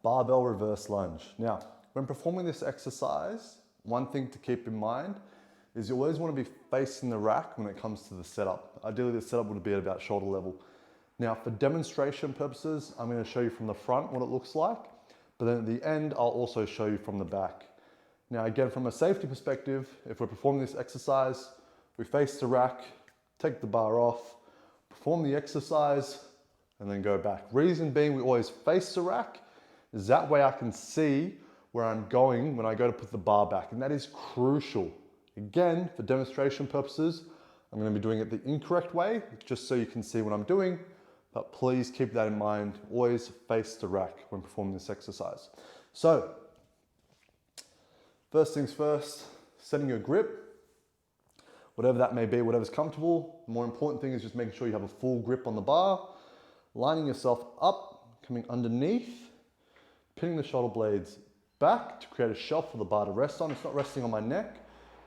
barbell reverse lunge. Now, when performing this exercise, one thing to keep in mind is you always want to be facing the rack when it comes to the setup. Ideally, the setup would be at about shoulder level. Now, for demonstration purposes, I'm going to show you from the front what it looks like, but then at the end, I'll also show you from the back. Now, again, from a safety perspective, if we're performing this exercise, we face the rack, take the bar off, perform the exercise, and then go back. Reason being, we always face the rack, is that way I can see where I'm going when I go to put the bar back, and that is crucial. Again, for demonstration purposes, I'm going to be doing it the incorrect way, just so you can see what I'm doing, but please keep that in mind. Always face the rack when performing this exercise. So, first things first, setting your grip, whatever that may be, whatever's comfortable. The more important thing is just making sure you have a full grip on the bar, lining yourself up, coming underneath, pinning the shoulder blades back to create a shelf for the bar to rest on. It's not resting on my neck,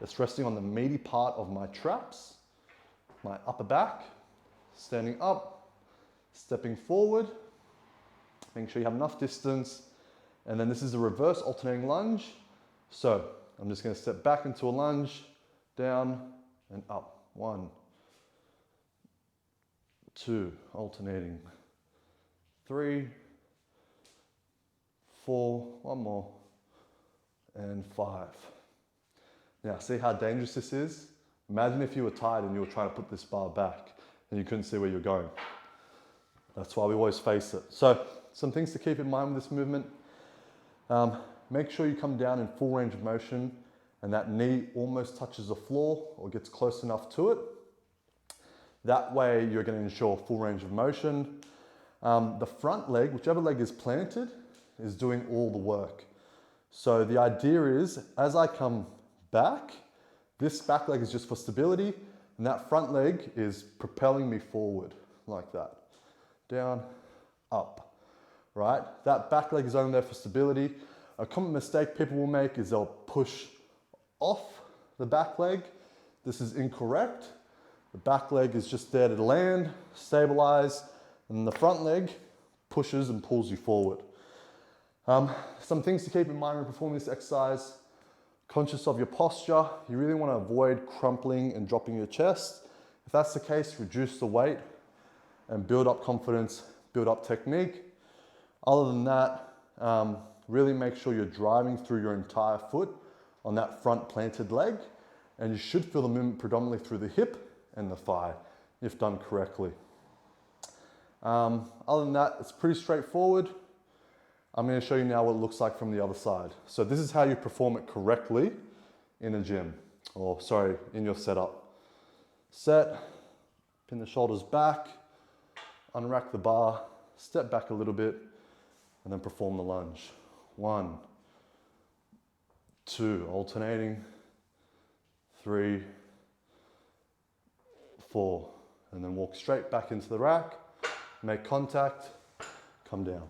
it's resting on the meaty part of my traps, my upper back, standing up, stepping forward, making sure you have enough distance, and then this is a reverse alternating lunge. So I'm just going to step back into a lunge, down and up. 1, 2, alternating. 3, 4, one more, and 5. Now, see how dangerous this is? Imagine if you were tired and you were trying to put this bar back and you couldn't see where you're going. That's why we always face it. So, some things to keep in mind with this movement. Make sure you come down in full range of motion and that knee almost touches the floor or gets close enough to it. That way you're going to ensure full range of motion. The front leg, whichever leg is planted, is doing all the work. So the idea is, as I come back, this back leg is just for stability, and that front leg is propelling me forward, like that. Down, up, right? That back leg is only there for stability. A common mistake people will make is they'll push off the back leg. This is incorrect. The back leg is just there to land, stabilize, and the front leg pushes and pulls you forward. Some things to keep in mind when performing this exercise. Conscious of your posture, you really want to avoid crumpling and dropping your chest. If that's the case, reduce the weight and build up confidence, build up technique. Other than that, really make sure you're driving through your entire foot on that front planted leg, and you should feel the movement predominantly through the hip and the thigh, if done correctly. Other than that, it's pretty straightforward. I'm going to show you now what it looks like from the other side. So this is how you perform it correctly in a gym, or sorry, in your setup. Set, pin the shoulders back, unrack the bar, step back a little bit, and then perform the lunge. 1, 2, alternating, 3, 4, and then walk straight back into the rack, make contact, come down.